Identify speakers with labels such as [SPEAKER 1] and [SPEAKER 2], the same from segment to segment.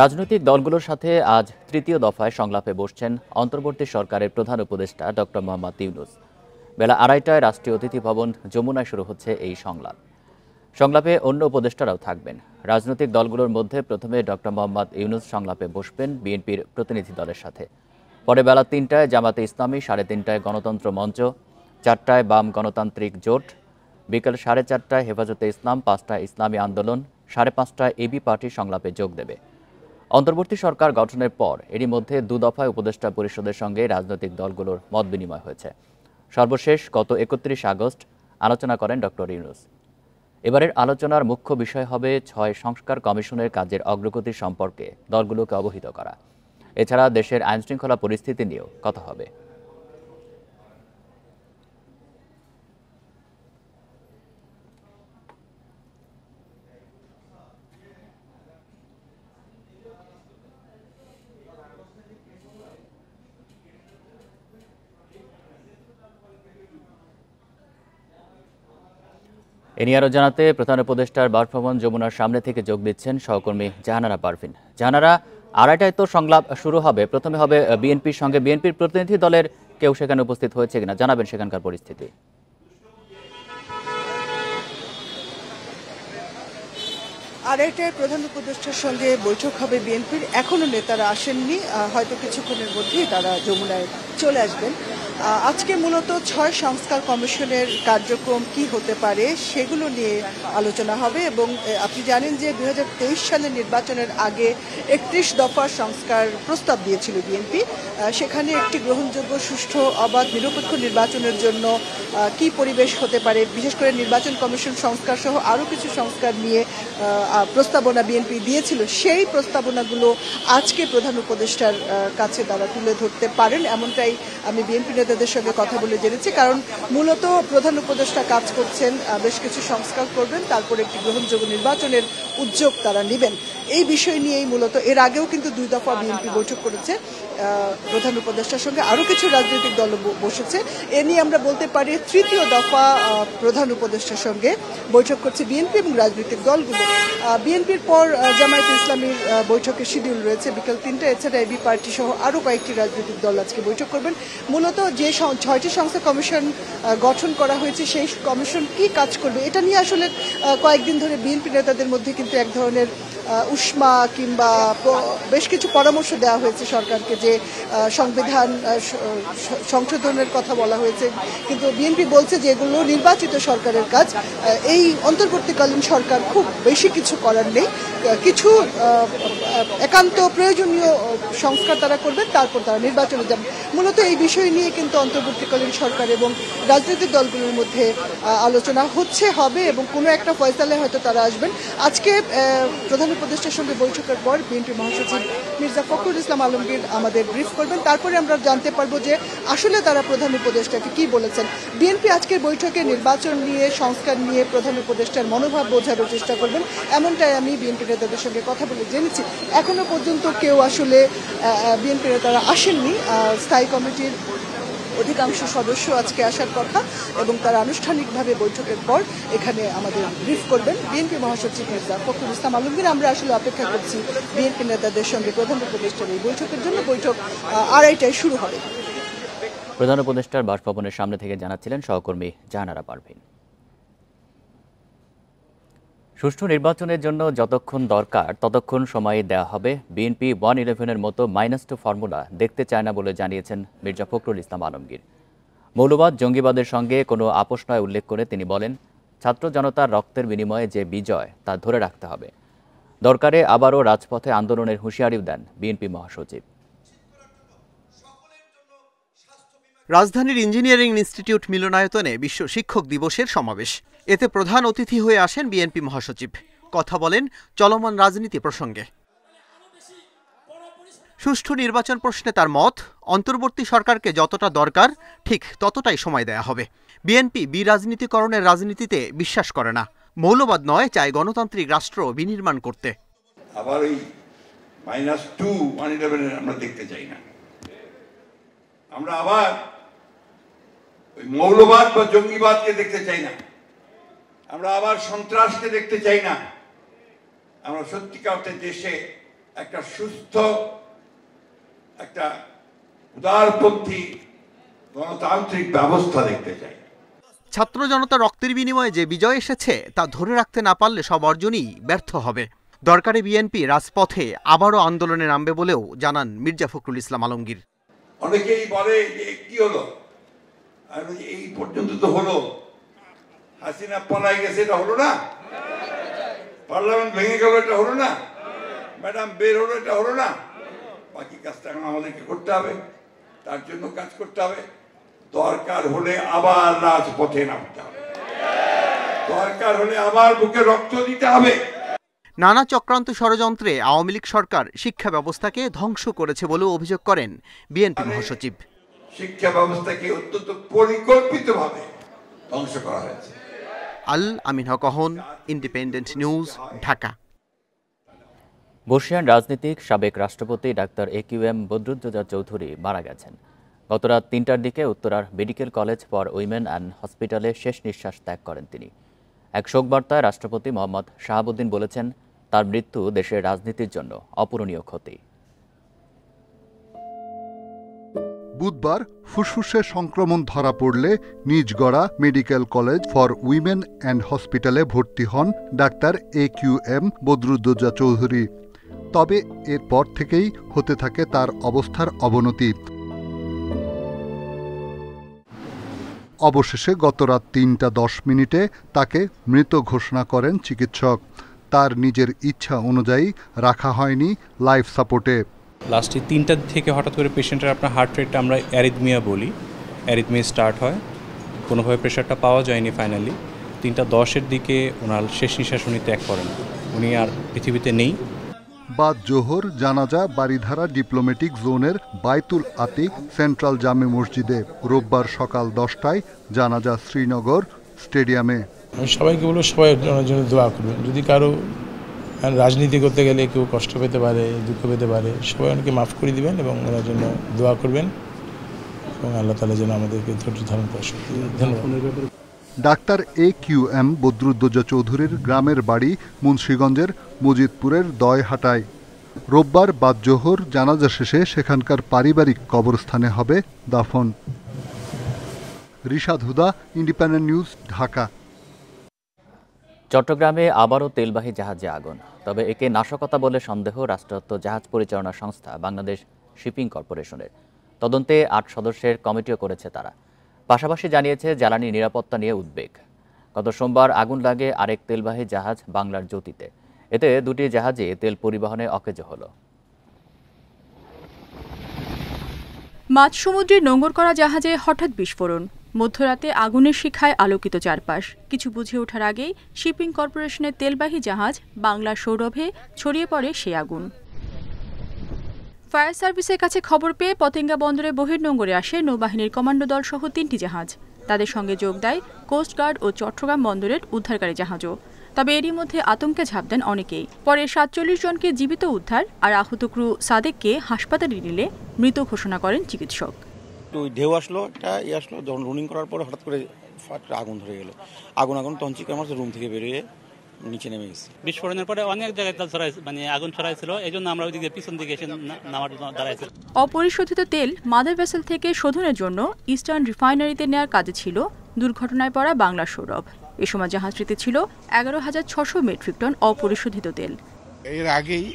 [SPEAKER 1] রাজনৈতিক দলগুলোর সাথে আজ তৃতীয় দফায় সংলাপে বসছেন অন্তর্বর্তী সরকারের প্রধান উপদেষ্টা ডক্টর মোহাম্মদ ইউনূস। বেলা ২:৩০টায় রাষ্ট্রীয় অতিথি ভবন যমুনায় শুরু হচ্ছে এই সংলাপ। সংলাপে অন্য উপদেষ্টারাও থাকবেন। রাজনৈতিক দলগুলোর মধ্যে প্রথমে ডক্টর মোহাম্মদ ইউনূস সংলাপে বসবেন বিএনপির প্রতিনিধি দলের সাথে। পরে বেলা ৩টায় জামাতে ইসলামী, ৩:৩০টায় গণতন্ত্র মঞ্চ, ৪টায় বাম গণতান্ত্রিক জোট, বিকেল ৪:৩০টায় হেফাজতে ইসলাম, ৫টায় ইসলামী আন্দোলন, ৫:৩০টায় এবি পার্টি সংলাপে যোগ দেবে। অন্তর্বর্তী সরকার গঠনের পর এরই মধ্যে দুদফায় উপদেষ্টা পরিষদের সঙ্গে রাজনৈতিক দলগুলোর মত বিনিময় হয়েছে। সর্বশেষ গত ৩১ আগস্ট আলোচনা করেন ডক্টর ইউনূস। এবারের আলোচনার মুখ্য বিষয় হবে ৬ সংস্কার কমিশনের কাজের অগ্রগতি সম্পর্কে দলগুলোকে অবহিত করা। এছাড়া দেশের আইনশৃঙ্খলা পরিস্থিতি নিয়েও কথা হবে। এ নিয়ে আরও জানাতে প্রধান উপদেষ্টার বাসভবন যমুনার সামনে থেকে যোগ দিচ্ছেন সহকর্মী জাহানারা পারভিন। জাহানারা, ২:৩০টায় তো সংলাপ শুরু হবে, প্রথমে হবে বিএনপির সঙ্গে। বিএনপির প্রতিনিধি দলের কেউ সেখানে উপস্থিত হয়েছে কিনা জানাবেন সেখানকার পরিস্থিতি।
[SPEAKER 2] আড়াইটায় প্রধান উপদেষ্টার সঙ্গে বৈঠক হবে বিএনপির। এখনো নেতারা আসেননি, হয়তো কিছুক্ষণের মধ্যেই তারা যমুনায় চলে আসবেন। আজকে মূলত ৬ সংস্কার কমিশনের কার্যক্রম কি হতে পারে সেগুলো নিয়ে আলোচনা হবে এবং আপনি জানেন যে ২০২৩ সালের নির্বাচনের আগে ৩১ দফার সংস্কার প্রস্তাব দিয়েছিল বিএনপি। সেখানে একটি গ্রহণযোগ্য, সুষ্ঠু, অবাধ, নিরপেক্ষ নির্বাচনের জন্য কি পরিবেশ হতে পারে, বিশেষ করে নির্বাচন কমিশন সংস্কার সহ আরও কিছু সংস্কার নিয়ে প্রস্তাবনা বিএনপি দিয়েছিল। সেই প্রস্তাবনাগুলো আজকে প্রধান উপদেষ্টার কাছে তারা তুলে ধরতে পারেন, এমনটাই আমি বিএনপি নেতাদের সঙ্গে কথা বলে জেনেছি। কারণ মূলত প্রধান উপদেষ্টা কাজ করছেন, বেশ কিছু সংস্কার করবেন, তারপরে একটি গ্রহণযোগ্য নির্বাচনের উদ্যোগ তারা নেবেন। এই বিষয় নিয়েই মূলত এর আগেও কিন্তু ২ দফা বিএনপি বৈঠক করেছে প্রধান উপদেষ্টার সঙ্গে, আরও কিছু রাজনৈতিক দল বসেছে। এ নিয়ে আমরা বলতে পারি তৃতীয় দফা প্রধান উপদেষ্টার সঙ্গে বৈঠক করছে বিএনপি এবং রাজনৈতিক দলগুলো। বিএনপির পর জামায়াতে ইসলামীর বৈঠকের শিডিউল রয়েছে বিকেল ৩টায়। এছাড়া এবি পার্টি সহ আরও কয়েকটি রাজনৈতিক দল আজকে বৈঠক করবেন। মূলত যে ৬টি সংস্থা কমিশন গঠন করা হয়েছে সেই কমিশন কি কাজ করবে এটা নিয়ে আসলে কয়েকদিন ধরে বিএনপি নেতাদের মধ্যে কিন্তু এক ধরনের উষ্মা কিংবা বেশ কিছু পরামর্শ দেওয়া হয়েছে সরকারকে, যে সংবিধান সংশোধনের কথা বলা হয়েছে, কিন্তু বিএনপি বলছে যে এগুলো নির্বাচিত সরকারের কাজ। এই অন্তর্বর্তীকালীন সরকার খুব বেশি কিছু করার নেই, কিছু একান্ত প্রয়োজনীয় সংস্কার তারা করবেন, তারপর তারা নির্বাচনে যাবেন। মূলত এই বিষয় নিয়ে কিন্তু অন্তর্বর্তীকালীন সরকার এবং রাজনৈতিক দলগুলোর মধ্যে আলোচনা হবে এবং কোনো একটা ফয়সালায় হয়তো তারা আসবেন। আজকে প্রধান উপদেষ্টার সঙ্গে বৈঠকের পর বিএনপি মহাসচিব মির্জা ফখরুল ইসলাম আলমগীর আমাদের ব্রিফ করবেন, তারপরে আমরা জানতে পারবো যে আসলে তারা প্রধান উপদেষ্টাকে কি বলেছেন। বিএনপি আজকের বৈঠকে নির্বাচন নিয়ে, সংস্কার নিয়ে প্রধান উপদেষ্টার মনোভাব বোঝানোর চেষ্টা করবেন, এমনটাই আমি বিএনপি নেতাদের সঙ্গে কথা বলে জেনেছি। এখনো পর্যন্ত কেউ আসলে বিএনপি নেতারা আসেননি। স্থায়ী কমিটির অধিকাংশ সদস্য আজকে আসার কথা এবং তারা আনুষ্ঠানিকভাবে বৈঠকের পর এখানে আমাদের ব্রিফ করবেন বিএনপি মহাসচিব মির্জা ফখরুল ইসলাম আলমগীর। আমরা আসলে অপেক্ষা করছি বিএনপি নেতাদের সঙ্গে প্রধান উপদেষ্টার এই বৈঠকের জন্য। বৈঠক ২:৩০টায় শুরু হবে।
[SPEAKER 1] প্রধান উপদেষ্টার বাসভবনের সামনে থেকে জানাচ্ছিলেন সহকর্মী জাহানারা পারভিন। সুষ্ঠু নির্বাচনের জন্য যতক্ষণ দরকার ততক্ষণ সময় দেওয়া হবে। বিএনপি 111-এর মতো -2 ফর্মুলা দেখতে চায় না বলে জানিয়েছেন মির্জা ফখরুল ইসলাম আলমগীর। মৌলবাদ, জঙ্গিবাদের সঙ্গে কোনো আপোষ নয় উল্লেখ করে তিনি বলেন, ছাত্র জনতার রক্তের বিনিময়ে যে বিজয় তা ধরে রাখতে হবে। দরকারে আবারও রাজপথে আন্দোলনের হুঁশিয়ারিও দেন বিএনপি মহাসচিব।
[SPEAKER 3] রাজধানীর ইঞ্জিনিয়ারিং ইনস্টিটিউট মিলনায়তনে বিশ্ব শিক্ষক দিবসের সমাবেশ। এতে প্রধান অতিথি হয়ে আসেন বিএনপি মহাসচিব। কথা বলেন চলমান রাজনীতি প্রসঙ্গে। সুষ্ঠু নির্বাচন প্রশ্নে তার মত, অন্তর্বর্তী সরকারকে যতটা দরকার ঠিক ততটাই সময় দেয়া হবে। বিএনপি বিরাজনীতিকরণের রাজনীতিতে বিশ্বাস করে না, মৌলবাদ নয়, চায় গণতান্ত্রিক রাষ্ট্র বিনির্মাণ করতে।
[SPEAKER 4] আবার ওই -2 আমরা দেখতে চাই না। আমরা আবার ওই মৌলবাদ বা জঙ্গিবাদকে দেখতে চাই না। আমরা আবার সন্ত্রাসকে দেখতে চাই না। আমরা সত্যিকার অর্থে দেশে একটা সুস্থ, একটা উদারপন্থী গণতান্ত্রিক ব্যবস্থা দেখতে চাই।
[SPEAKER 3] ছাত্র জনতা রক্তের বিনিময়ে যে বিজয় এসেছে তা ধরে রাখতে না পারলে সব অর্জনই ব্যর্থ হবে। দরকারে বিএনপি রাজপথে আবারও আন্দোলনে নামবে বলেও জানান মির্জা ফখরুল ইসলাম আলমগীর।
[SPEAKER 4] অনেকেই বলে যে কি হলো, আর এই পর্যন্ত তো হলো, হাসিনা পলাই গেছে, এটা হলো না, পার্লামেন্ট ভেঙে গেল, এটা হলো না, ম্যাডাম বের হলো, এটা হলো না। বাকি কাজটা এখন আমাদেরকে করতে হবে, তার জন্য কাজ করতে হবে। দরকার হলে আবার রাজপথে নামতে হবে, দরকার হলে আবার বুকে রক্ত দিতে হবে।
[SPEAKER 3] নানা চক্রান্ত ষড়যন্ত্রে আওয়ামী লীগ সরকার শিক্ষা ব্যবস্থাকে ধ্বংস করেছে বলেও অভিযোগ করেন বিএনপি মহাসচিব।
[SPEAKER 4] শিক্ষা ব্যবস্থাকে অত্যন্ত পরিকল্পিতভাবে ধ্বংস করা হয়েছে।
[SPEAKER 3] আল আমিন হক অহন, ইন্ডিপেন্ডেন্ট নিউজ, ঢাকা।
[SPEAKER 1] বর্ষিয়ান রাজনীতিক সাবেক রাষ্ট্রপতি ডাক্তার AQM বদরুদ্দোজা চৌধুরী মারা গেছেন। গতরাত ৩টার দিকে উত্তরার medical college for women and হসপিটালে শেষ নিঃশ্বাস ত্যাগ করেন তিনি। এক শোকবার্তায় রাষ্ট্রপতি মোহাম্মদ শাহাবুদ্দিন বলেছেন, তার মৃত্যু দেশের রাজনীতির জন্য অপূরণীয় ক্ষতি।
[SPEAKER 5] বুধবার ফুসফুসে সংক্রমণ ধরা পড়লে নিজগড়া medical college for women and হসপিটালে ভর্তি হন ডাক্তার AQM বদরুদ্দোজা চৌধুরী। তবে এরপর থেকেই হতে থাকে তার অবস্থার অবনতি। অবশেষে গতরাত ৩:১০ তাকে মৃত ঘোষণা করেন চিকিৎসক। তার নিজের ইচ্ছা অনুযায়ী রাখা হয়নি লাইফ সাপোর্টে।
[SPEAKER 6] লাস্টে ৩টা থেকে হঠাৎ করে পেশেন্টের আপনার হার্ট রেটটা আমরা অ্যারিথমিয়া বলি, অ্যারিথমিয়া স্টার্ট হয়, কোনোভাবে প্রেশারটা পাওয়া যায়নি। ফাইনালি ৩:১০ দিকে ওনার শেষ নিঃশ্বাস উনি ত্যাগ করেন, উনি আর পৃথিবীতে নেই।
[SPEAKER 5] বাদ জোহর জানাজা বারিধারা ডিপ্লোম্যাটিক জোনের বাইতুল আতিক সেন্ট্রাল জামে মসজিদে। রোববার সকাল 10টায় জানাজা শ্রীনগর স্টেডিয়ামে।
[SPEAKER 7] আমি সবাইকে বলবো, সবাই ওনার জন্য দোয়া করবেন। যদি কারো রাজনীতি করতে গেলে কেউ কষ্ট পেতে পারে, দুঃখ পেতে পারে, সবাই ওনাকে মাফ করে দিবেন এবং ওনার জন্য দোয়া করবেন এবং আল্লাহ তাআলা যেন আমাদেরকে ধৈর্য ধারণ করে শক্তি দেন। ধন্যবাদ।
[SPEAKER 5] ডাক্তার AQM বদরুদ্দোজা চৌধুরীর গ্রামের বাড়ি মুন্সিগঞ্জের মজিদপুরের দয়হাটায়। রোববার বাদ জোহর জানাজা শেষে সেখানকার পারিবারিক কবরস্থানে হবে দাফন। রিশাদ হুদা, ইন্ডিপেন্ডেন্ট নিউজ, ঢাকা।
[SPEAKER 1] চট্টগ্রামে আবারও তেলবাহী জাহাজে আগুন, তবে একে নাশকতা বলে সন্দেহ রাষ্ট্রায়ত্ত জাহাজ পরিচালনা সংস্থা বাংলাদেশ শিপিং কর্পোরেশনের। তদন্তে ৮ সদস্যের কমিটিও করেছে তারা। পাশাপাশি জানিয়েছে জ্বালানি নিরাপত্তা নিয়ে উদ্বেগ। গত সোমবার আগুন লাগে আরেক তেলবাহী জাহাজ বাংলার জ্যোতিতে। এতে দুটি জাহাজে তেল পরিবহনে অকেজো হলো।
[SPEAKER 8] মাঝ সমুদ্রে নোঙর করা জাহাজে হঠাৎ বিস্ফোরণ, মধ্যরাতে আগুনের শিখায় আলোকিত চারপাশ। কিছু বুঝে ওঠার আগেই শিপিং কর্পোরেশনের তেলবাহী জাহাজ বাংলার সৌরভে ছড়িয়ে পড়ে সেই আগুন। ফায়ার সার্ভিসের কাছে খবর পেয়ে পতেঙ্গা বন্দরে বহির্নোঙরে আসে নৌবাহিনীর কমান্ডো দল সহ ৩টি জাহাজ। তাদের সঙ্গে যোগ দেয় কোস্টগার্ড ও চট্টগ্রাম বন্দরের উদ্ধারকারী জাহাজও। তবে এরই মধ্যে আতঙ্কে ঝাঁপ দেন অনেকেই। পরে ৪৭ জনকে জীবিত উদ্ধার আর আহত ক্রু সাদেককে হাসপাতালে নিলে মৃত ঘোষণা করেন চিকিৎসক।
[SPEAKER 9] ঢেউ আসলো, যখন রুনিং করার পরে হঠাৎ করে আগুন ধরে গেল। আগুন তখন চিৎকার মারছে, রুম থেকে বেরিয়ে নিচে নেমে গেছে।
[SPEAKER 10] বিস্ফোরণের পরে অনেক জায়গায় আগুন ছড়াইছিল, এই জন্য আমরা ওইদিকে পিছন দিকে এসে নামার দাঁড়াইছি।
[SPEAKER 8] অপরিশোধিত তেল মাদার ভেসেল থেকে শোধনের জন্য ইস্টার্ন রিফাইনারিতে নেওয়ার কাজে ছিল দুর্ঘটনায় পড়া বাংলার সৌরভ। এ সময় জাহাজটিতে ছিল ১১,৬০০ মেট্রিক টন অপরিশোধিত তেল।
[SPEAKER 11] এর আগেই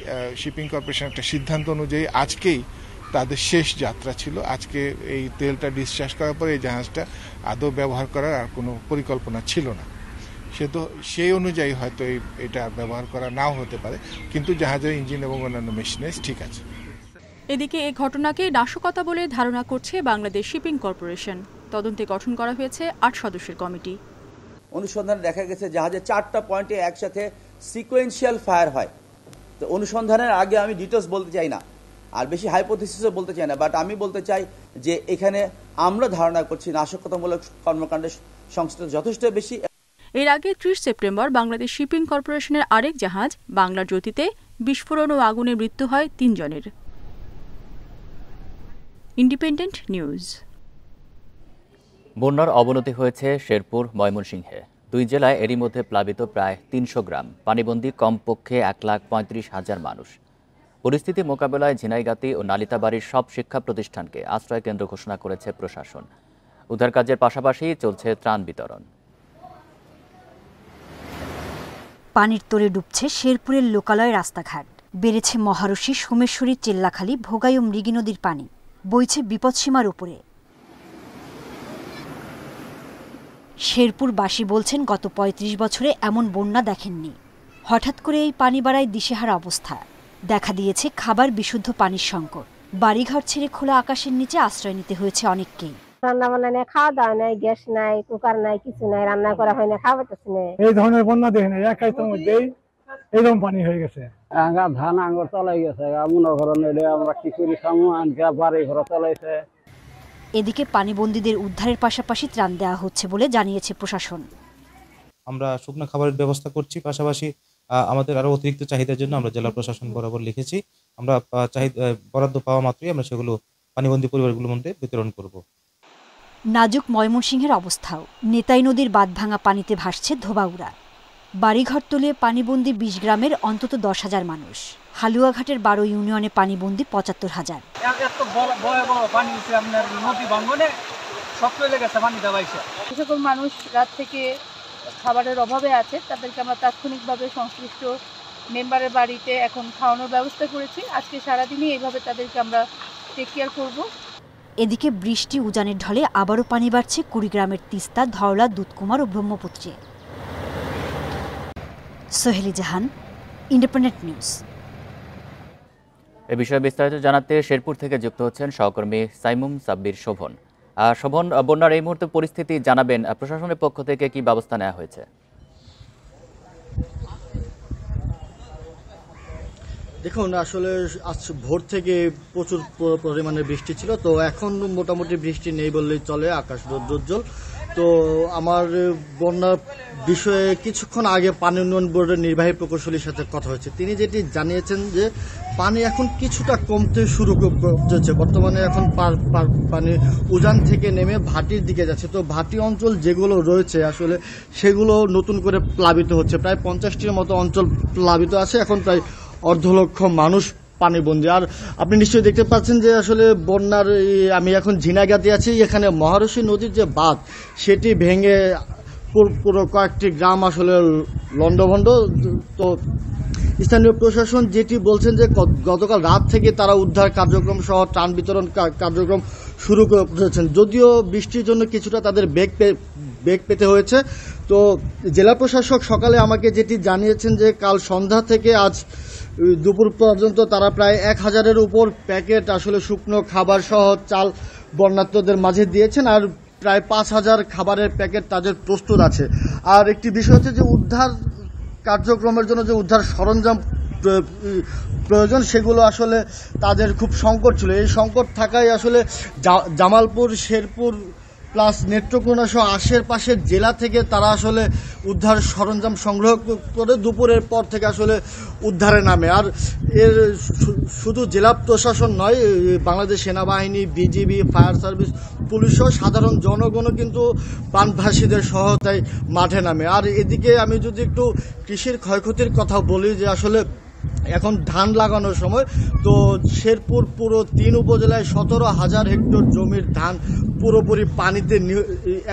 [SPEAKER 11] শিপিং কর্পোরেশন একটা সিদ্ধান্ত অনুযায়ী আজকেই তাদের শেষ যাত্রা ছিল। আজকে এই তেলটা ডিসচার্জ করার পরে এই জাহাজটা আদৌ ব্যবহার করার আর কোনো পরিকল্পনা ছিল না। সেই অনুযায়ী হয়তো এটা ব্যবহার করা নাও হতে পারে, কিন্তু জাহাজের ইঞ্জিন এবং অন্যান্য মেশিনারিজ ঠিক আছে।
[SPEAKER 8] এদিকে এই ঘটনাকে নাশকতা বলে ধারণা করছে বাংলাদেশ শিপিং কর্পোরেশন। তদন্তে গঠন করা হয়েছে ৮ সদস্যের কমিটি।
[SPEAKER 12] অনুসন্ধানে দেখা গেছে জাহাজের 4টা পয়েন্টে একসাথে সিকোয়েন্সিয়াল ফায়ার হয়। তো অনুসন্ধানের আগে আমি ডিটেলস বলতে চাই না, আর বেশি হাইপোথিসিসও বলতে চাই না, বাট আমি বলতে চাই যে এখানে আমরা ধারণা করছি নাশকতামূলক কর্মকাণ্ডের সংশ্লিষ্ট যথেষ্ট বেশি।
[SPEAKER 8] এর আগে ৩০ সেপ্টেম্বর বাংলাদেশ শিপিং কর্পোরেশনের আরেক জাহাজ বাংলার জ্যোতিতে বিস্ফোরণ ও আগুনে মৃত্যু হয় ৩ জনের। Independent news.
[SPEAKER 1] বন্যার অবনতি হয়েছে শেরপুর, ময়মনসিংহে। 2 জেলায় এরই মধ্যে প্লাবিত প্রায় ৩০০ গ্রাম, পানিবন্দী কমপক্ষে ১,৩৫,০০০ মানুষ। পরিস্থিতি মোকাবেলায় ঝিনাইগাতি ও নালিতাবাড়ির সব শিক্ষা প্রতিষ্ঠানকে আশ্রয় কেন্দ্র ঘোষণা করেছে প্রশাসন। উদ্ধার কাজের পাশাপাশি চলছে ত্রাণ বিতরণ।
[SPEAKER 13] পানির তোরে ডুবছে শেরপুরের লোকালয় রাস্তাঘাট, বেড়েছে মহারশী, সোমেশ্বরী, চেল্লাখালী, ভোগাই ও মৃগী নদীর পানি, বইছে বিপদসীমার উপরে। শেরপুরবাসী বলছেন গত ৩৫ বছরে এমন বন্যা দেখেননি। হঠাৎ করে এই পানি বাড়ায় দিশেহারা অবস্থা, দেখা দিয়েছে খাবার বিশুদ্ধ পানির সংকট। বাড়িঘর ছেড়ে খোলা আকাশের নিচে আশ্রয় নিতে হয়েছে অনেককেই।
[SPEAKER 14] রান্না বান্না নেই, খাওয়া দাওয়া নাই, গ্যাস নাই, কুকার নাই, কিছু নাই, রান্না করা হয় না, খাওয়া যাচ্ছে না।
[SPEAKER 15] এই ধরনের বন্যা দেখে নাই, এক আইতের মধ্যেই এরকম পানি হয়ে গেছে।
[SPEAKER 16] ধান আঙ্গুর চলাই গেছে, মনে করেন আমরা কি করি খামু, বাড়ি ঘর চলাইছে।
[SPEAKER 13] এদিকে পানিবন্দীদের উদ্ধারের পাশাপাশি ত্রাণ দেওয়া হচ্ছে বলে জানিয়েছে প্রশাসন।
[SPEAKER 17] আমরা শুকনো খাবারের ব্যবস্থা করছি, পাশাপাশি আমাদের আরো অতিরিক্ত চাহিদার জন্য আমরা জেলা প্রশাসন বরাবর লিখেছি। আমরা বরাদ্দ পাওয়া মাত্রই আমরা সেগুলো পানিবন্দী পরিবারগুলোর মধ্যে বিতরণ করব।
[SPEAKER 13] নাজুক ময়মনসিংহের অবস্থাও, নেতাই নদীর বাঁধ ভাঙা পানিতে ভাসছে ধোবাউড়া। বাড়িঘর তলিয়ে পানিবন্দী ২০ গ্রামের অন্তত 10,000 মানুষ। হালুয়াঘাটের 12 ইউনিয়নে পানিবন্দী ৭৫,000।
[SPEAKER 18] সকল মানুষ রাত থেকে খাবারের অভাবে আছে, তাদেরকে আমরা তাৎক্ষণিকভাবে সংশ্লিষ্ট মেম্বারের বাড়িতে এখন খাওয়ানোর ব্যবস্থা করেছি। আজকে সারাদিনই এইভাবে তাদেরকে আমরা টেক কেয়ার করব।
[SPEAKER 13] এদিকে বৃষ্টি উজানের ঢলে আবারও পানি বাড়ছে কুড়িগ্রামের তিস্তা, ধওলা, দুধকুমার ও ব্রহ্মপুত্রে। সোহেলি জাহান, ইন্ডিপেন্ডেন্ট নিউজ।
[SPEAKER 1] এ বিষয়ে বিস্তারিত জানাতে শেরপুর থেকে যুক্ত হচ্ছেন সহকর্মী সাইমুম সাব্বির শোভন। শোভন, বন্যার এই মুহূর্তে পরিস্থিতি জানাবেন, প্রশাসনের পক্ষ থেকে কি ব্যবস্থা নেওয়া হয়েছে?
[SPEAKER 19] দেখুন, আসলে আজ ভোর থেকে প্রচুর পরিমাণে বৃষ্টি ছিল, তো এখন মোটামুটি বৃষ্টি নেই বললেই চলে, আকাশ রৌদ্রোজ্জ্বল। তো আমার বন্যার বিষয়ে কিছুক্ষণ আগে পানি উন্নয়ন বোর্ডের নির্বাহী প্রকৌশলীর সাথে কথা হয়েছে। তিনি যেটি জানিয়েছেন যে পানি এখন কিছুটা কমতে শুরু করেছে। বর্তমানে এখন পানি উজান থেকে নেমে ভাটির দিকে যাচ্ছে। তো ভাটি অঞ্চল যেগুলো রয়েছে আসলে সেগুলো নতুন করে প্লাবিত হচ্ছে। প্রায় 50টির মতো অঞ্চল প্লাবিত আছে। এখন প্রায় 1.5 লক্ষ মানুষ পানিবন্দী। আর আপনি নিশ্চয়ই দেখতে পাচ্ছেন যে আসলে বন্যার আমি এখন ঝিনাইগাতি আছি, এখানে মহারশী নদীর যে বাঁধ সেটি ভেঙে পুরো কয়েকটি গ্রাম আসলে লন্ডভন্ড। তো স্থানীয় প্রশাসন যেটি বলছেন যে গতকাল রাত থেকে তারা উদ্ধার কার্যক্রম সহ ত্রাণ বিতরণ কার্যক্রম শুরু করেছেন। যদিও বৃষ্টির জন্য কিছুটা তাদের বেগ পেতে হয়েছে। তো জেলা প্রশাসক সকালে আমাকে যেটি জানিয়েছেন যে কাল সন্ধ্যা থেকে আজ দুপুর পর্যন্ত তারা প্রায় 1000-এর উপর প্যাকেট আসলে শুকনো খাবার সহ চাল বন্যার্তদের মাঝে দিয়েছেন। আর প্রায় 5000 খাবারের প্যাকেট তাদের প্রস্তুত আছে। আর একটি বিষয় হচ্ছে যে উদ্ধার কার্যক্রমের জন্য যে উদ্ধার সরঞ্জাম প্রয়োজন সেগুলো আসলে তাদের খুব সংকট ছিল। এই সংকট থাকায় আসলে জামালপুর, শেরপুর প্লাস নেত্রকোনা সহ আশেপাশের জেলা থেকে তারা আসলে উদ্ধার সরঞ্জাম সংগ্রহ করে দুপুরের পর থেকে আসলে উদ্ধারে নামে। আর এর শুধু জেলা প্রশাসন নয়, বাংলাদেশ সেনাবাহিনী, বিজিবি, ফায়ার সার্ভিস, পুলিশ সহ সাধারণ জনগণও কিন্তু বানভাসীদের সহায়তায় মাঠে নামে। আর এদিকে আমি যদি একটু কৃষির ক্ষয়ক্ষতির কথা বলি, যে আসলে এখন ধান লাগানোর সময়, তো শেরপুর পুরো 3 উপজেলায় 17,000 হেক্টর জমির ধান পুরোপুরি পানিতে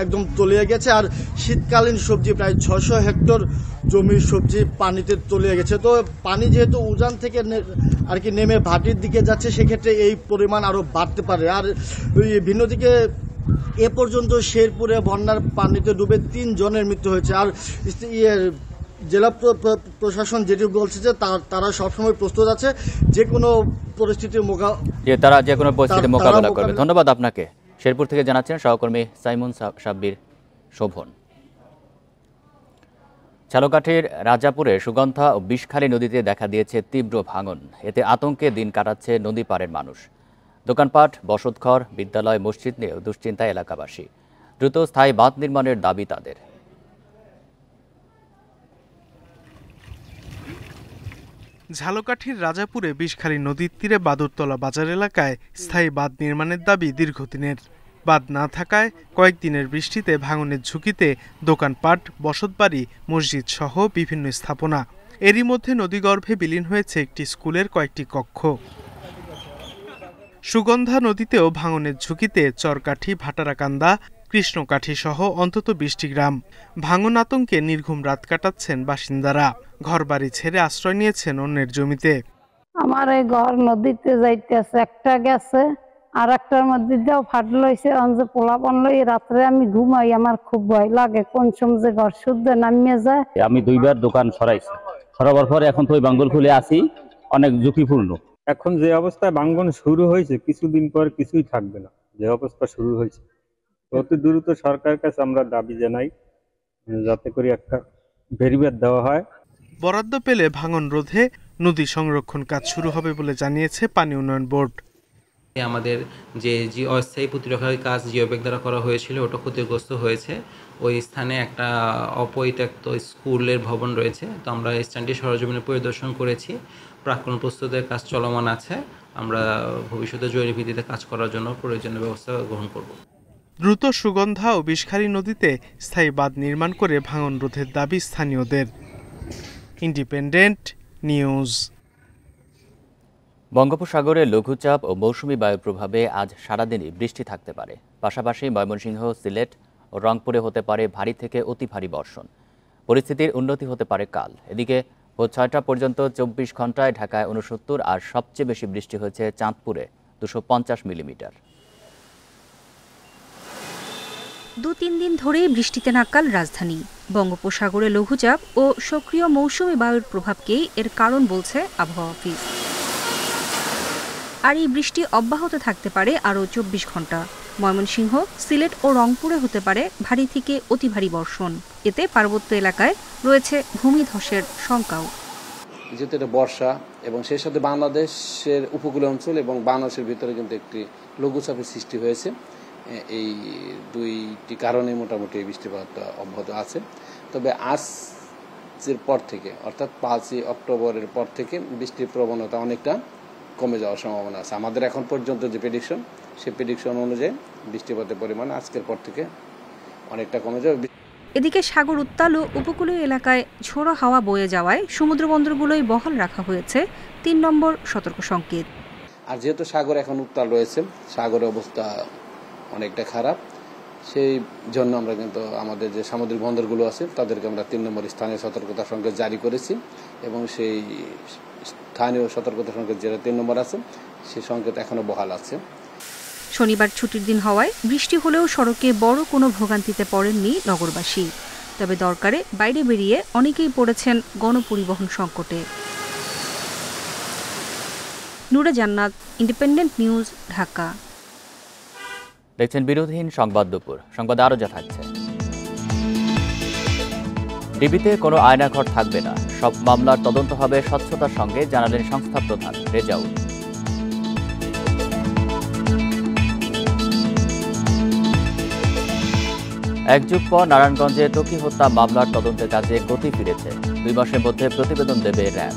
[SPEAKER 19] একদম তলিয়ে গেছে। আর শীতকালীন সবজি প্রায় 600 হেক্টর জমির সবজি পানিতে তলিয়ে গেছে। তো পানি যেহেতু উজান থেকে আর কি নেমে ভাটির দিকে যাচ্ছে, সেক্ষেত্রে এই পরিমাণ আরও বাড়তে পারে। আর ভিন্নদিকে এ পর্যন্ত শেরপুরে বন্যার পানিতে ডুবে 3 জনের মৃত্যু হয়েছে। আর জেলা প্রশাসন যেটি বলছে যে তারা সবসময় প্রস্তুত আছে যে কোনো পরিস্থিতির
[SPEAKER 1] মোকাবেলা করবে। ধন্যবাদ আপনাকে। শেরপুর থেকে জানাচ্ছেন সহকর্মী সাইমুম সাব্বির শোভন। ঝালকাঠির রাজাপুরে সুগন্ধা ও বিষখালী নদীতে দেখা দিয়েছে তীব্র ভাঙন। এতে আতঙ্কে দিন কাটাচ্ছে নদী পাড়ের মানুষ। দোকানপাট, বসতঘর, বিদ্যালয়, মসজিদ নিয়েও দুশ্চিন্তায় এলাকাবাসী। দ্রুত স্থায়ী বাঁধ নির্মাণের দাবি তাদের।
[SPEAKER 20] ঝালকাঠির রাজাপুরে বিষখালী নদীর তীরে বাদুরতলা বাজার এলাকায় স্থায়ী বাঁধ নির্মাণের দাবি দীর্ঘদিনের। বাঁধ না থাকায় কয়েকদিনের বৃষ্টিতে ভাঙনের ঝুঁকিতে দোকানপাট, বসতবাড়ি, মসজিদ সহ বিভিন্ন স্থাপনা। এরই মধ্যে নদীগর্ভে বিলীন হয়েছে একটি স্কুলের কয়েকটি কক্ষ। সুগন্ধা নদীতেও ভাঙনের ঝুঁকিতে চরকাঠি, ভাটারাকান্দা, কৃষ্ণকাঠি সহ অন্তত 20টি গ্রাম। ভাঙন আতঙ্কে নির্ঘুম রাত কাটাচ্ছেন বাসিন্দারা। ঘরবাড়ি ছেড়ে আশ্রয় নিয়েছেন অন্যের জমিতে।
[SPEAKER 21] আমার এই ঘর নদীতে যাইতেছে, একটা গেছে আর একটার মধ্যে দিয়েও ফাট লইছে। অঞ্জে পোলা লই রাত্রে আমি ঘুমাই, আমার খুব ভয় লাগে কোন সময় যে ঘর শুদ্ধ নামিয়ে যায়।
[SPEAKER 22] আমি 2বার দোকান সরাইছি, সরাবার পরে এখন তো ওই বাঙ্গল খুলে আসি, অনেক ঝুঁকিপূর্ণ।
[SPEAKER 23] এখন যে অবস্থায় ভাঙন শুরু হয়েছে, কিছুদিন পর কিছুই থাকবে না। যে অবস্থা শুরু হয়েছে, অতি দ্রুত সরকারের কাছে আমরা দাবি জানাই যাতে করে একটা বেরিবেদ দেওয়া হয়।
[SPEAKER 20] বরাদ্দ পেলে ভাঙন রোধে নদী সংরক্ষণ কাজ শুরু হবে বলে জানিয়েছে পানি উন্নয়ন বোর্ড।
[SPEAKER 24] আমাদের যে অস্থায়ী প্রতিরক্ষার কাজ জিওব্যাগ দ্বারা করা হয়েছিল ওটা ক্ষতিগ্রস্ত হয়েছে। ওই স্থানে একটা অপরিত্যক্ত স্কুলের ভবন রয়েছে, তো আমরা স্থানটি সরজমিনে পরিদর্শন করেছি। প্রাক্কলন প্রস্তুতের কাজ চলমান আছে। আমরা ভবিষ্যতে জরুরি ভিত্তিতে কাজ করার জন্য প্রয়োজনীয় ব্যবস্থা গ্রহণ করব।
[SPEAKER 20] দ্রুত সুগন্ধা ও বিষখালী নদীতে স্থায়ী বাঁধ নির্মাণ করে ভাঙন রোধের দাবি স্থানীয়দের। Independent news.
[SPEAKER 1] বঙ্গোপসাগরে লঘুচাপ ও মৌসুমি বায়ুর প্রভাবে আজ সারাদিনই বৃষ্টি থাকতে পারে। পাশাপাশি ময়মনসিংহ, সিলেট ও রংপুরে হতে পারে ভারী থেকে অতি ভারী বর্ষণ। পরিস্থিতির উন্নতি হতে পারে কাল। এদিকে ভোর 6টা পর্যন্ত 24 ঘন্টায় ঢাকায় 69 আর সবচেয়ে বেশি বৃষ্টি হয়েছে চাঁদপুরে 250 মিলিমিটার।
[SPEAKER 25] 2-3 দিন ধরেই বৃষ্টিতে নাকাল রাজধানী। বঙ্গোপসাগরে লঘুচাপ ও সক্রিয় মৌসুমি বায়ুর প্রভাবকেই এর কারণ বলছে আবহাওয়া অফিস। আর এই বৃষ্টি অব্যাহত থাকতে পারে আরও 24 ঘন্টা। ময়মনসিংহ, সিলেট ও রংপুরে হতে পারে ভারী থেকে অতি ভারী বর্ষণ। এতে পার্বত্য এলাকায় রয়েছে ভূমিধসের শঙ্কাও।
[SPEAKER 26] যেহেতু এটা বর্ষা এবং সেই সাথে বাংলাদেশের উপকূলীয় অঞ্চল এবং বাংলাদেশের ভিতরে কিন্তু একটি লঘুচাপের সৃষ্টি হয়েছে। এই দুইটি কারণে মোটামুটি এই বৃষ্টিপাতটা অব্যাহত আছে। তবে আজের পর থেকে অর্থাৎ 5ই অক্টোবরের পর থেকে বৃষ্টির প্রবণতা অনেকটা কমে যাওয়ার সম্ভাবনা আছে। আমাদের এখন পর্যন্ত যে প্রেডিকশন, সেই প্রেডিকশন অনুযায়ী বৃষ্টিপাতের পরিমাণ আজকের পর থেকে অনেকটা কমে যাবে।
[SPEAKER 25] এদিকে সাগর উত্তাল ও উপকূলীয় এলাকায় ঝোড়ো হাওয়া বয়ে যাওয়ায় সমুদ্র বন্দরগুলোই বহাল রাখা হয়েছে 3 নম্বর সতর্ক সংকেত।
[SPEAKER 26] আর যেহেতু সাগর এখন উত্তাল রয়েছে, সাগরের অবস্থা অনেকটা খারাপ, সেই জন্য আমরা কিন্তু আমাদের যে সামুদ্রিক বন্দরগুলো আছে তাদেরকে আমরা 3 নম্বর স্থানীয় সতর্কতা সংকেত জারি করেছি এবং সেই স্থানীয় সতর্কতা সংকেত যেটা 3 নম্বর আছে সেই সংকেত এখনো বহাল আছে।
[SPEAKER 25] শনিবার ছুটির দিন হওয়ায় বৃষ্টি হলেও সড়কে বড় কোনো ভোগান্তিতে পড়েননি নগরবাসী। তবে দরকারে বাইরে বেরিয়ে অনেকেই পড়েছেন গণপরিবহন সংকটে। নুরে জান্নাত, ইন্ডিপেন্ডেন্ট নিউজ, ঢাকা।
[SPEAKER 1] দেখছেন বিরোধীহীন সংবাদ দুপুর। সংবাদ আরও যা থাকছে। ডিবিতে কোনো আয়নাঘর থাকবে না, সব মামলার তদন্ত হবে স্বচ্ছতার সঙ্গে, জানালেন সংস্থা প্রধান রেজাউল। এক যুগ পর নারায়ণগঞ্জে টকি হত্যা মামলার তদন্তের কাজে গতি ফিরেছে। 2 মাসের মধ্যে প্রতিবেদন দেবে র্যাব।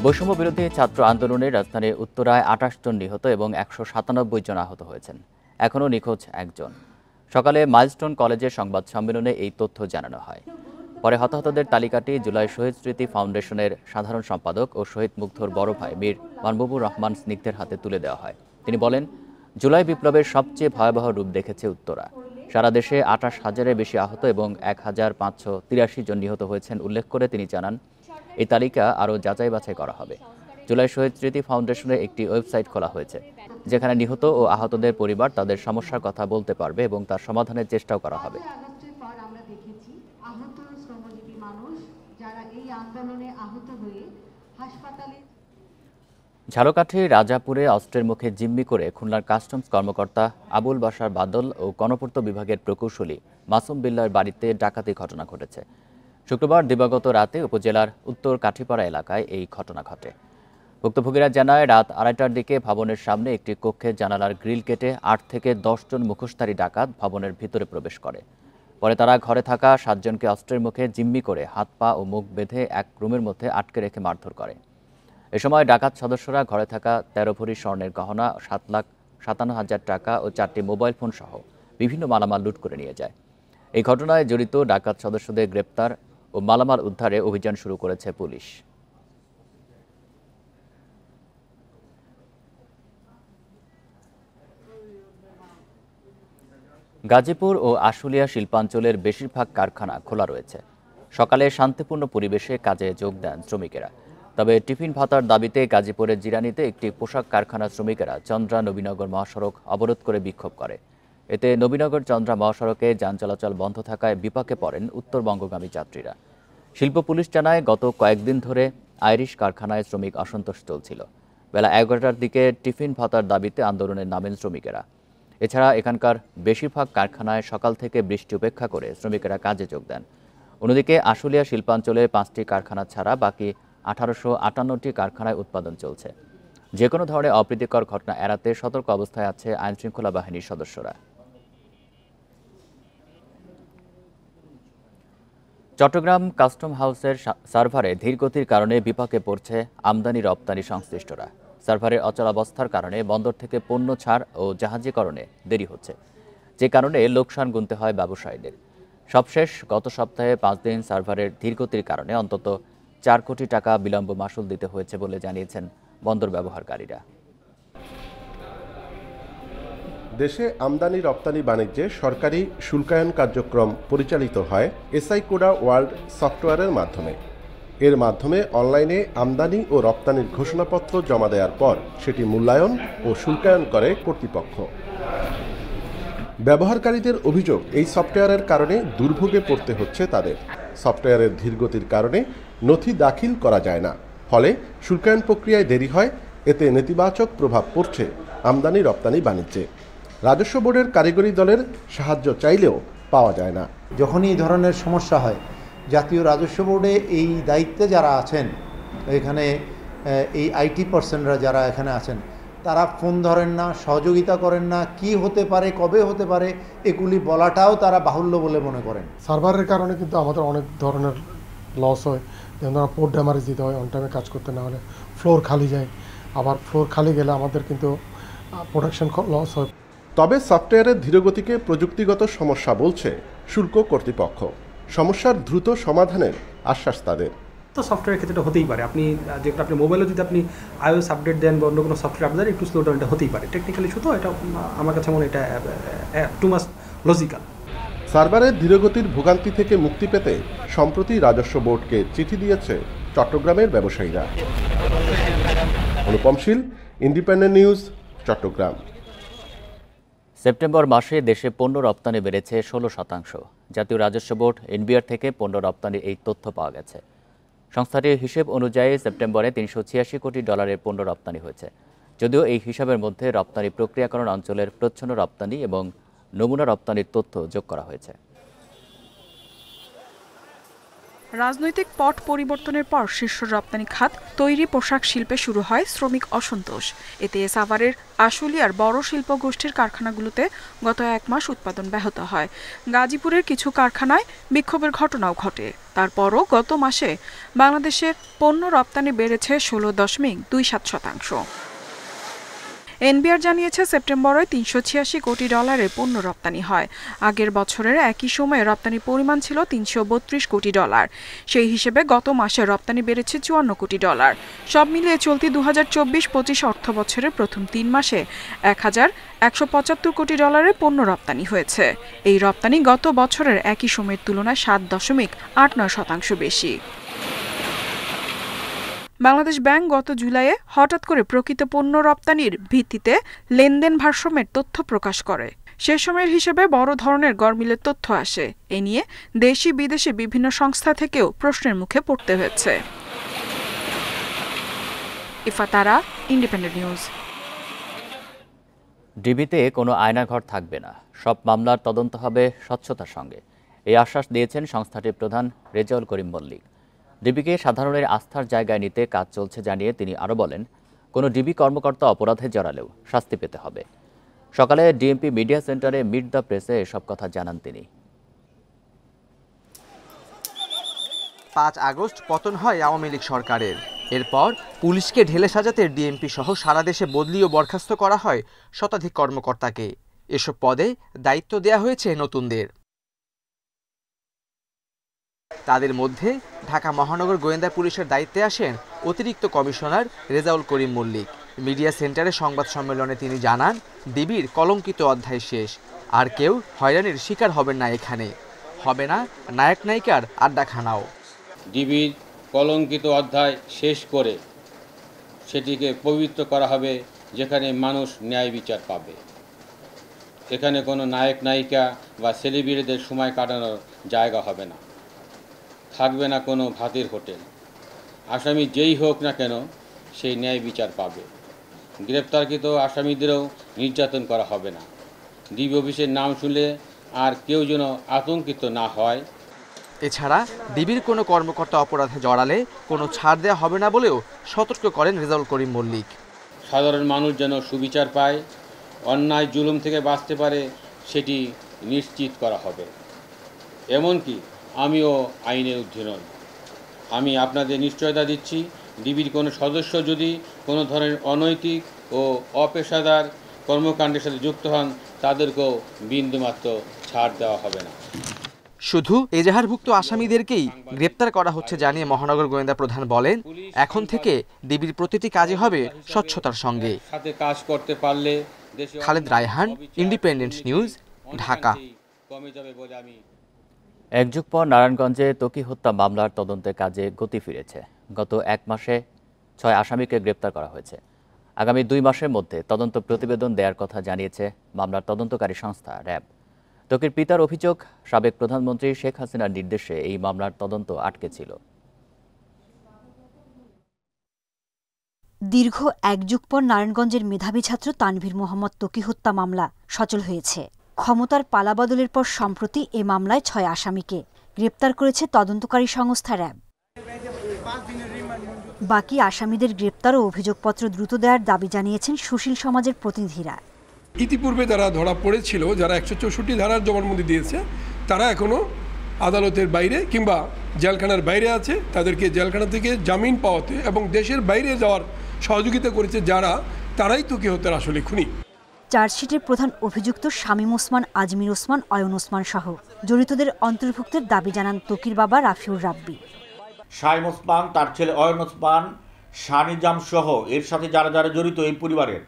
[SPEAKER 1] বৈষম্য বিরোধী ছাত্র আন্দোলনে রাজধানীর উত্তরায় 28 জন নিহত এবং 197 জন আহত হয়েছেন। এখনও নিখোঁজ একজন। সকালে মাইলস্টোন কলেজের সংবাদ সম্মেলনে এই তথ্য জানানো হয়। পরে হতাহতদের তালিকাটি জুলাই শহীদ স্মৃতি ফাউন্ডেশনের সাধারণ সম্পাদক ও শহীদ মুগ্ধর বড় ভাই মীর মানবুর রহমান স্নিগ্ধের হাতে তুলে দেওয়া হয়। তিনি বলেন, জুলাই বিপ্লবের সবচেয়ে ভয়াবহ রূপ দেখেছে উত্তরা। সারা দেশে 28,000-এর বেশি আহত এবং 1,583 জন নিহত হয়েছেন উল্লেখ করে তিনি জানান, এই তালিকা আরও যাচাই বাছাই করা হবে। জুলাই শহীদ স্মৃতি ফাউন্ডেশনের একটি ওয়েবসাইট খোলা হয়েছে, যেখানে নিহত ও আহতদের পরিবার তাদের সমস্যার কথা বলতে পারবে এবং তার সমাধানের চেষ্টাও করা হবে। ঝালকাঠির রাজাপুরে অস্ত্রের মুখে জিম্মি করে খুলনার কাস্টমস কর্মকর্তা আবুল বাশার বাদল ও গণপূর্ত বিভাগের প্রকৌশলী মাসুম বিল্লার বাড়িতে ডাকাতি ঘটনা ঘটেছে। শুক্রবার দিবাগত রাতে উপজেলার উত্তর কাঠিপাড়া এলাকায় এই ঘটনা ঘটে। ভুক্তভোগীরা জানায়, রাত 2:30টার দিকে ভবনের সামনে একটি কক্ষের জানালার গ্রিল কেটে 8 থেকে 10 জন মুখোশধারী ডাকাত ভবনের ভিতরে প্রবেশ করে। পরে তারা ঘরে থাকা 7 জনকে অস্ত্রের মুখে জিম্মি করে হাত পা ও মুখ বেঁধে এক রুমের মধ্যে আটকে রেখে মারধর করে। এ সময় ডাকাত সদস্যরা ঘরে থাকা 13 ভরি স্বর্ণের গহনা, 7,57,000 টাকা ও 4টি মোবাইল ফোন সহ বিভিন্ন মালামাল লুট করে নিয়ে যায়। এই ঘটনায় জড়িত ডাকাত সদস্যদের গ্রেপ্তার ও মালামাল উদ্ধারে অভিযান শুরু করেছে পুলিশ। গাজীপুর ও আশুলিয়া শিল্পাঞ্চলের বেশিরভাগ কারখানা খোলা রয়েছে। সকালে শান্তিপূর্ণ পরিবেশে কাজে যোগ দেন শ্রমিকেরা। তবে টিফিন ভাতার দাবিতে গাজীপুরের জিরানীতে একটি পোশাক কারখানার শ্রমিকেরা চন্দ্রা নবীনগর মহাসড়ক অবরোধ করে বিক্ষোভ করে। এতে নবীনগর চন্দ্রা মহাসড়কে যান চলাচল বন্ধ থাকায় বিপাকে পড়েন উত্তরবঙ্গগামী যাত্রীরা। শিল্প পুলিশ জানায়, গত কয়েকদিন ধরে আইরিশ কারখানায় শ্রমিক অসন্তোষ চলছিল। বেলা 11টার দিকে টিফিন ভাতার দাবিতে আন্দোলনে নামেন শ্রমিকেরা। এছাড়া এখানকার বেশিরভাগ কারখানায় সকাল থেকে বৃষ্টি উপেক্ষা করে শ্রমিকেরা কাজে যোগ দেন। অন্যদিকে আশুলিয়া শিল্পাঞ্চলে 5টি কারখানা ছাড়া বাকি 1858টি কারখানায় উৎপাদন চলছে। যে কোনো ধরনের অপ্রীতিকর ঘটনা এড়াতে সতর্ক অবস্থায় আছে আইনশৃঙ্খলা বাহিনীর সদস্যরা। চট্টগ্রাম কাস্টম হাউসের সার্ভারে ধীরগতির কারণে বিপাকে পড়ছে আমদানি রপ্তানি সংশ্লিষ্টরা। সার্ভারের অচলাবস্থার কারণে বন্দর থেকে পণ্য ছাড় ও জাহাজীকরণে দেরি হচ্ছে, যে কারণে লোকসান গুনতে হয় ব্যবসায়ীদের। সবশেষ গত সপ্তাহে 5 দিন সার্ভারের ধীরগতির কারণে অন্তত 4 কোটি টাকা বিলম্ব মাশুল দিতে হয়েছে বলে জানিয়েছেন বন্দর ব্যবহারকারীরা।
[SPEAKER 2] দেশে আমদানি রপ্তানি বাণিজ্যে সরকারি শুল্কায়ন কার্যক্রম পরিচালিত হয় এসআই কোডা ওয়ার্ল্ড সফটওয়্যারের মাধ্যমে। এর মাধ্যমে অনলাইনে আমদানি ও রপ্তানির ঘোষণাপত্র জমা দেওয়ার পর সেটি মূল্যায়ন ও শুল্কায়ন করে কর্তৃপক্ষ। ব্যবহারকারীদের অভিযোগ, এই সফটওয়্যারের কারণে দুর্ভোগে পড়তে হচ্ছে তাদের। সফটওয়্যারের ধীরগতির কারণে নথি দাখিল করা যায় না, ফলে শুল্কায়ন প্রক্রিয়ায় দেরি হয়। এতে নেতিবাচক প্রভাব পড়ছে আমদানি রপ্তানি বাণিজ্যে। রাজস্ব বোর্ডের কারিগরি দলের সাহায্য চাইলেও পাওয়া যায় না।
[SPEAKER 3] যখনই এই ধরনের সমস্যা হয়, জাতীয় রাজস্ব বোর্ডে এই দায়িত্বে যারা আছেন, এখানে এই আইটি পার্সনরা যারা এখানে আছেন, তারা ফোন ধরেন না, সহযোগিতা করেন না। কি হতে পারে, কবে হতে পারে, এগুলি বলাটাও তারা বাহুল্য বলে মনে করেন।
[SPEAKER 4] সার্ভারের কারণে কিন্তু আমাদের অনেক ধরনের লস হয়। যেমন পোর্ট ড্যামারেজ দিতে হয়, অন টাইমে কাজ করতে না হলে ফ্লোর খালি যায়। আবার ফ্লোর খালি গেলে আমাদের কিন্তু প্রোডাকশন লস হয়।
[SPEAKER 2] তবে সফটওয়্যারের ধীরগতিকে প্রযুক্তিগত সমস্যা বলছে শুল্ক কর্তৃপক্ষ। সমস্যার দ্রুত সমাধানের আশ্বাস তাদের।
[SPEAKER 5] তো সফটওয়্যারের ক্ষেত্রে হতেই পারে, আপনি যেটা আপনি মোবাইলে যদি আপনি iOS আপডেট দেন বা অন্য কোনো সফটওয়্যার আপডেট, একটু স্লো ডাউন এটা হতেই পারে। টেকনিক্যালি শুধু এটা আমার কাছে মনে এটা টু মাচ লজিক্যাল।
[SPEAKER 2] সার্ভারের ধীরগতির ভোগান্তি থেকে মুক্তি পেতে সম্প্রতি রাজস্ব বোর্ডকে চিঠি দিয়েছে চট্টগ্রামের ব্যবসায়ীরা। অনুপম শীল, ইন্ডিপেন্ডেন্ট নিউজ, চট্টগ্রাম।
[SPEAKER 1] সেপ্টেম্বর মাসে দেশে পণ্য রপ্তানি বেড়েছে 16%। জাতীয় রাজস্ব বোর্ড এনবিআর থেকে পণ্য রপ্তানির এই তথ্য পাওয়া গেছে। সংস্থাটির হিসেব অনুযায়ী সেপ্টেম্বরে $386 কোটি পণ্য রপ্তানি হয়েছে। যদিও এই হিসাবের মধ্যে রপ্তানি প্রক্রিয়াকরণ অঞ্চলের প্রচ্ছন্ন রপ্তানি এবং নমুনা রপ্তানির তথ্য যোগ করা হয়েছে।
[SPEAKER 8] রাজনৈতিক পট পরিবর্তনের পর শীর্ষ রপ্তানি খাত তৈরি পোশাক শিল্পে শুরু হয় শ্রমিক অসন্তোষ। এতে সাভারের আশুলিয়ার বড় শিল্প গোষ্ঠীর কারখানাগুলোতে গত 1 মাস উৎপাদন ব্যাহত হয়। গাজীপুরের কিছু কারখানায় বিক্ষোভের ঘটনাও ঘটে। তারপরও গত মাসে বাংলাদেশের পণ্য রপ্তানি বেড়েছে 16.27%। এনবিআর জানিয়েছে, সেপ্টেম্বরে $386 কোটি পণ্য রপ্তানি হয়। আগের বছরের একই সময়ে রপ্তানির পরিমাণ ছিল $332 কোটি। সেই হিসেবে গত মাসে রপ্তানি বেড়েছে $54 কোটি। সব মিলিয়ে চলতি 2024-25 অর্থ বছরের প্রথম 3 মাসে 1175 কোটি পণ্য রপ্তানি হয়েছে। এই রপ্তানি গত বছরের একই সময়ের তুলনায় 7.89% বেশি। বাংলাদেশ ব্যাংক গত জুলাইয়ে হঠাৎ করে প্রকৃত পণ্য রপ্তানির ভিত্তিতে লেনদেন ভারসাম্যের তথ্য প্রকাশ করে। সে সময়ের হিসেবে বড় ধরনের গরমিলের তথ্য আসে। এ নিয়ে দেশি বিদেশি বিভিন্ন সংস্থা থেকেও প্রশ্নের মুখে পড়তে হয়েছে। ইফাতারা, ইন্ডিপেন্ডেন্ট নিউজ।
[SPEAKER 1] ডিবিতে কোনো আয়নাঘর থাকবে না, সব মামলার তদন্ত হবে স্বচ্ছতার সঙ্গে, এই আশ্বাস দিয়েছেন সংস্থাটির প্রধান রেজাউল করিম মল্লিক। ডিবিকে সাধারণের আস্থার জায়গায় নিতে কাজ চলছে জানিয়ে তিনি আরও বলেন, কোনো ডিবি কর্মকর্তা অপরাধে জড়ালেও শাস্তি পেতে হবে। সকালে ডিএমপি মিডিয়া সেন্টারে মিট দ্য প্রেসে এসব কথা জানান তিনি।
[SPEAKER 6] 5 আগস্ট পতন হয় আওয়ামী লীগ সরকারের। এরপর পুলিশকে ঢেলে সাজাতে ডিএমপি সহ সারা দেশে বদলি ও বরখাস্ত করা হয় শতাধিক কর্মকর্তাকে। এসব পদে দায়িত্ব দেয়া হয়েছে নতুনদের। তাদের মধ্যে ঢাকা মহানগর গোয়েন্দা পুলিশের দায়িত্বে আসেন অতিরিক্ত কমিশনার রেজাউল করিম মল্লিক। মিডিয়া সেন্টারে সংবাদ সম্মেলনে তিনি জানান, ডিবির কলঙ্কিত অধ্যায় শেষ, আর কেউ হয়রানির শিকার হবেন না, এখানে হবে না নায়ক নায়িকার আড্ডাখানাও।
[SPEAKER 7] ডিবির কলঙ্কিত অধ্যায় শেষ করে সেটিকে পবিত্র করা হবে, যেখানে মানুষ ন্যায় বিচার পাবে। এখানে কোনো নায়ক নায়িকা বা সেলিব্রিটিদের সময় কাটানোর জায়গা হবে না, থাকবে না কোনো ভাতের হোটেল। আসামি যেই হোক না কেন সেই ন্যায় বিচার পাবে। গ্রেপ্তারকৃত আসামিদেরও নির্যাতন করা হবে না। ডিবি অফিসের নাম শুনলে আর কেউ যেন আতঙ্কিত না হয়।
[SPEAKER 6] এছাড়া ডিবির কোনো কর্মকর্তা অপরাধে জড়ালে কোনো ছাড় দেওয়া হবে না বলেও সতর্ক করেন রেজাউল করিম মল্লিক।
[SPEAKER 7] সাধারণ মানুষ যেন সুবিচার পায়, অন্যায় জুলুম থেকে বাঁচতে পারে, সেটি নিশ্চিত করা হবে। এমনকি আমিও আইনের ঊর্ধ্বে নই। আমি আপনাদের নিশ্চয়তা দিচ্ছি, ডিবির কোনো সদস্য যদি কোনো ধরনের অনৈতিক ও অপেশাদার কর্মকাণ্ডের সাথে যুক্ত হন, তাদেরকেও বিন্দুমাত্র ছাড় দেওয়া হবে না।
[SPEAKER 6] শুধু এজাহারভুক্ত আসামিদেরকেই গ্রেপ্তার করা হচ্ছে জানিয়ে মহানগর গোয়েন্দা প্রধান বলেন, এখন থেকে ডিবির প্রতিটি কাজে হবে স্বচ্ছতার সঙ্গে।
[SPEAKER 7] সাথে কাজ করতে পারলে
[SPEAKER 6] খালেদ রায়হান, ইন্ডিপেন্ডেন্ট নিউজ, ঢাকা।
[SPEAKER 1] এক যুগ পর নারায়ণগঞ্জে ত্বকী হত্যা মামলার তদন্তের কাজে গতি ফিরেছে। গত 1 মাসে 6 আসামিকে গ্রেপ্তার করা হয়েছে। আগামী 2 মাসের মধ্যে তদন্ত প্রতিবেদন দেওয়ার কথা জানিয়েছে মামলার তদন্তকারী সংস্থা র্যাব। ত্বকীর পিতার অভিযোগ, সাবেক প্রধানমন্ত্রী শেখ হাসিনার নির্দেশে এই মামলার তদন্ত আটকে ছিল।
[SPEAKER 13] দীর্ঘ 1 যুগ পর নারায়ণগঞ্জের মেধাবী ছাত্র তানভীর মোহাম্মদ ত্বকী হত্যা মামলা সচল হয়েছে। ক্ষমতার পালাবদলের পর সম্প্রতি এ মামলায় 6 আসামিকে গ্রেপ্তার করেছে তদন্তকারী সংস্থা র্যাব। বাকি আসামিদের গ্রেপ্তার ও অভিযোগপত্র দ্রুত দেওয়ার দাবি জানিয়েছেন সুশীল সমাজের প্রতিনিধিরা।
[SPEAKER 9] ইতিপূর্বে যারা ধরা পড়েছিল, যারা 164 ধারার জবানবন্দি দিয়েছে, তারা এখনও আদালতের বাইরে কিংবা জেলখানার বাইরে আছে। তাদেরকে জেলখানা থেকে জামিন পাওয়াতে এবং দেশের বাইরে যাওয়ার সহযোগিতা করেছে যারা, তারাই ত্বকী হত্যার আসলে খুনি।
[SPEAKER 13] চার্জশিটের প্রধান অভিযুক্ত শামীম ওসমান, আজমির ওসমান, অয়ন ওসমান সহ জড়িতদের অন্তর্ভুক্তের দাবি জানান ত্বকীর বাবা রাফিউর রাব্বি।
[SPEAKER 10] শামীম ওসমান, তার ছেলে অয়ন ওসমান, শানিজাম সহ এর সাথে যারা যারা জড়িত এই পরিবারের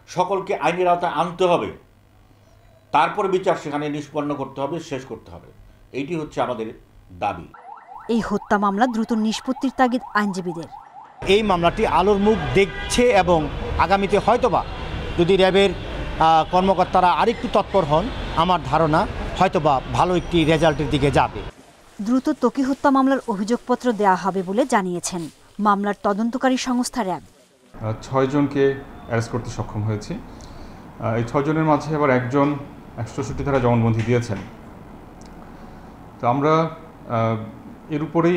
[SPEAKER 10] সকলকে আইনের আওতায় আনতে হবে, তারপরে বিচার সেখানে নিষ্পন্ন করতে হবে, শেষ করতে হবে। এইটি হচ্ছে আমাদের দাবি।
[SPEAKER 13] এই হত্যা মামলা দ্রুত নিষ্পত্তির তাগিদ আইনজীবীদের।
[SPEAKER 11] এই মামলাটি আলোর মুখ দেখছে এবং আগামীতে হয়তোবা যদি র্যাবের কর্মকর্তারা আরেকটু তৎপর হন, আমার ধারণা হয়তোবা ভালো একটি রেজাল্টের দিকে যাবে।
[SPEAKER 13] দ্রুত ত্বকী হত্যা মামলার অভিযোগপত্র দেওয়া হবে বলে জানিয়েছেন মামলার তদন্তকারী সংস্থা র্যাব।
[SPEAKER 12] 6 জনকে অ্যারেস্ট করতে সক্ষম হয়েছি। এই 6 জনের মাঝে আবার একজন 164 ধারা জবানবন্দি দিয়েছেন। তো আমরা এর উপরেই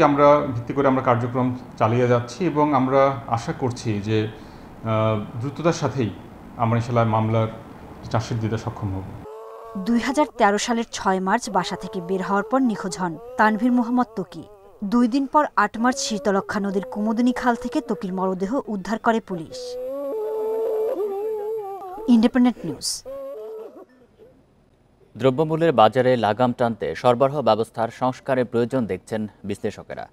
[SPEAKER 12] ভিত্তি করে আমরা কার্যক্রম চালিয়ে যাচ্ছি এবং আমরা আশা করছি যে দ্রুততার সাথেই আমরা ইনশাআল্লাহ মামলার চার্জশিট দিতে সক্ষম হব।
[SPEAKER 13] 2013 সালের 6 মার্চ বাসা থেকে বের হওয়ার পর নিখোঁজ হন তানভীর মোহাম্মদ ত্বকী। 2 দিন পর 8 মার্চ শীতলক্ষা নদীর কুমুদিনী খাল থেকে ত্বকীর মরদেহ উদ্ধার করে পুলিশ। Independent news.
[SPEAKER 1] দ্রব্যমূল্যের বাজারে লাগাম টানতে সরবরাহ ব্যবস্থার সংস্কারের প্রয়োজন দেখছেন বিশ্লেষকেরা।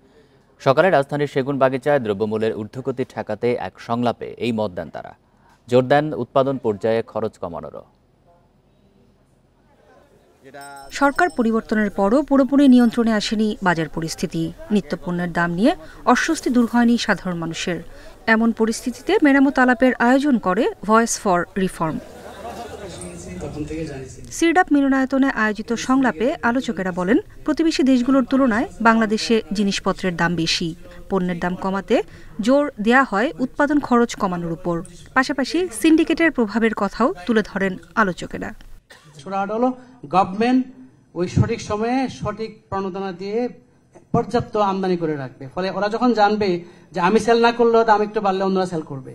[SPEAKER 1] সকালে রাজধানীর সেগুনবাগিচায় দ্রব্যমূল্যের ঊর্ধ্বগতি ঠেকাতে এক সংলাপে এই মত দেন তারা। জোর দেন উৎপাদন পর্যায়ে খরচ কমানোরও।
[SPEAKER 25] সরকার পরিবর্তনের পরও পুরোপুরি নিয়ন্ত্রণে আসেনি বাজার পরিস্থিতি। নিত্যপণ্যের দাম নিয়ে অস্বস্তি দূর হয়নি সাধারণ মানুষের। এমন পরিস্থিতিতে মেরামত আলাপের আয়োজন করে ভয়েস ফর রিফর্ম। সিরডাপ মিলনায়তনে আয়োজিত সংলাপে আলোচকেরা বলেন, প্রতিবেশী দেশগুলোর তুলনায় বাংলাদেশে জিনিসপত্রের দাম বেশি। পণ্যের দাম কমাতে জোর দেয়া হয় উৎপাদন খরচ কমানোর উপর। পাশাপাশি সিন্ডিকেটের প্রভাবের কথাও তুলে ধরেন আলোচকেরা।
[SPEAKER 14] হলো গভর্নমেন্ট ওই সঠিক সময়ে সঠিক প্রণোদনা দিয়ে পর্যাপ্ত আমদানি করে রাখবে, ফলে ওরা যখন জানবে যে আমি সেল না করলেও দাম একটু বাড়লে অন্যরা সেল করবে,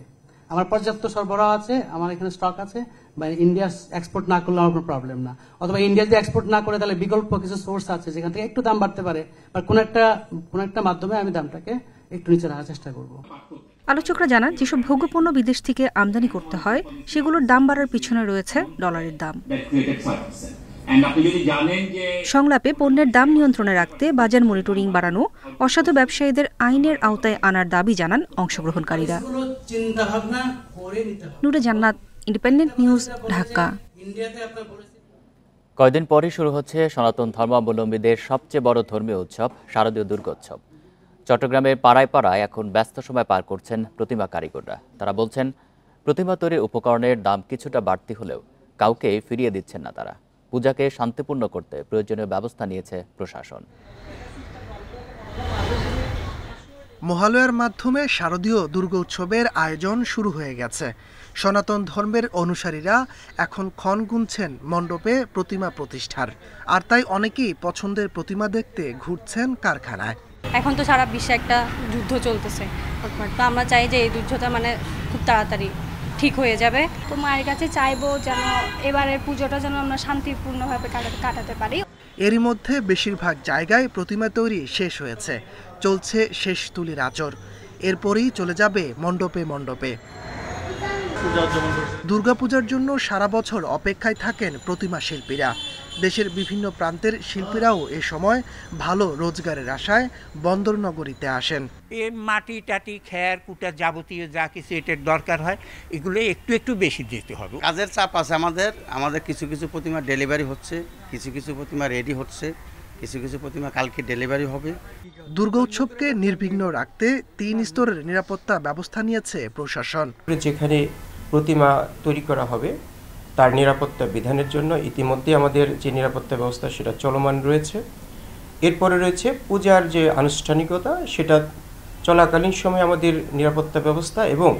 [SPEAKER 14] আমার পর্যাপ্ত সরবরাহ আছে, আমার এখানে স্টক আছে, বা ইন্ডিয়া এক্সপোর্ট না করলে আমার কোনো প্রবলেম না, অথবা ইন্ডিয়া যদি এক্সপোর্ট না করে তাহলে বিকল্প কিছু সোর্স আছে যেখান থেকে একটু দাম বাড়তে পারে, বা কোন একটা মাধ্যমে আমি দামটাকে একটু নিচে রাখার চেষ্টা করব।
[SPEAKER 25] আলোচকরা জানান, যেসব ভোগ্যপণ্য বিদেশ থেকে আমদানি করতে হয় সেগুলোর দাম বাড়ার পিছনে রয়েছে ডলারের দাম। সংলাপে পণ্যের দাম নিয়ন্ত্রণে রাখতে বাজার মনিটরিং বাড়ানো, অসাধু ব্যবসায়ীদের আইনের আওতায় আনার দাবি জানান অংশগ্রহণকারীরা। নূরে জান্নাত, ইন্ডিপেন্ডেন্ট নিউজ, ঢাকা।
[SPEAKER 1] কয়েকদিন পরই শুরু হচ্ছে সনাতন ধর্মাবলম্বীদের সবচেয়ে বড় ধর্মীয় উৎসব শারদীয় দুর্গোৎসব। চট্টগ্রামের পাড়ায় পাড়ায় এখন ব্যস্ত সময় পার করছেন প্রতিমা কারিগররা। তারা বলছেন, প্রতিমা তৈরির উপকরণের দাম কিছুটা বাড়তি হলেও কাউকে ফিরিয়ে দিচ্ছেন না তারা। পূজাকে শান্তিপূর্ণ করতে প্রয়োজনীয় ব্যবস্থা নিয়েছে প্রশাসন।
[SPEAKER 15] মহালয়ার মাধ্যমে শারদীয় দুর্গোৎসবের আয়োজন শুরু হয়ে গেছে। সনাতন ধর্মের অনুসারীরা এখন ক্ষণ গুনছেন মণ্ডপে প্রতিমা প্রতিষ্ঠার, আর তাই অনেকেই পছন্দের প্রতিমা দেখতে ঘুরছেন কারখানায়।
[SPEAKER 16] এখন তো সারা বিশ্বে একটা যুদ্ধ চলতেছে, তো আমরা চাই যে এই যুদ্ধটা খুব তাড়াতাড়ি ঠিক হয়ে যাবে।
[SPEAKER 17] তো মায়ের কাছে চাইবো যেন এবারের পুজোটা যেন আমরা শান্তিপূর্ণভাবে কাটাতে পারি।
[SPEAKER 15] এরই মধ্যে বেশিরভাগ জায়গায় প্রতিমা তৈরি শেষ হয়েছে, চলছে শেষ তুলির আঁচড়। এরপরই চলে যাবে মণ্ডপে মণ্ডপে। দুর্গাপূজার জন্য সারা বছর অপেক্ষায় থাকেন প্রতিমা শিল্পীরা। দেশের বিভিন্ন প্রান্তের শিল্পীরাও এ সময় ভালো রোজগারের আশায় বন্দরনগরীতে আসেন।
[SPEAKER 18] এই মাটি টাটি খের কুটা যাবতীয় যা কিছু এটার দরকার হয় এগুলো একটু বেশি দিতে হবে।
[SPEAKER 19] কাজের চাপ আছে আমাদের কিছু কিছু প্রতিমা ডেলিভারি হচ্ছে, কিছু কিছু প্রতিমা রেডি হচ্ছে, কিছু কিছু প্রতিমা কালকে ডেলিভারি হবে।
[SPEAKER 15] দুর্গোৎসবকে নির্বিঘ্ন রাখতে 3 স্তরের নিরাপত্তা ব্যবস্থা নিয়েছে প্রশাসন।
[SPEAKER 21] যেখানে প্রতিমা তৈরি করা হবে তার নিরাপত্তা বিধানের জন্য ইতিমধ্যে আমাদের যে নিরাপত্তা ব্যবস্থা সেটা চলমান রয়েছে। এরপরে রয়েছে পূজার যে আনুষ্ঠানিকতা, সেটা চলাকালীন সময় আমাদের নিরাপত্তা ব্যবস্থা এবং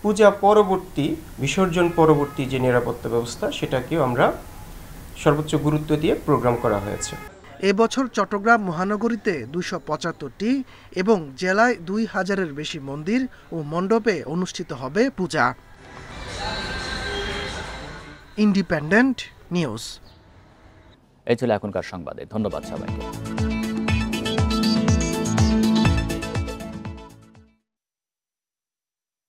[SPEAKER 21] পূজা পরবর্তী বিসর্জন পরবর্তী যে নিরাপত্তা ব্যবস্থা সেটাকেও আমরা সর্বোচ্চ গুরুত্ব দিয়ে প্রোগ্রাম করা হয়েছে।
[SPEAKER 15] এবছর চট্টগ্রাম মহানগরীতে 275টি এবং জেলায় 2000-এর বেশি মন্দির ও মণ্ডপে অনুষ্ঠিত হবে পূজা। Independent news.
[SPEAKER 1] এই ছিল এখনকার সংবাদে। ধন্যবাদ সবাইকে।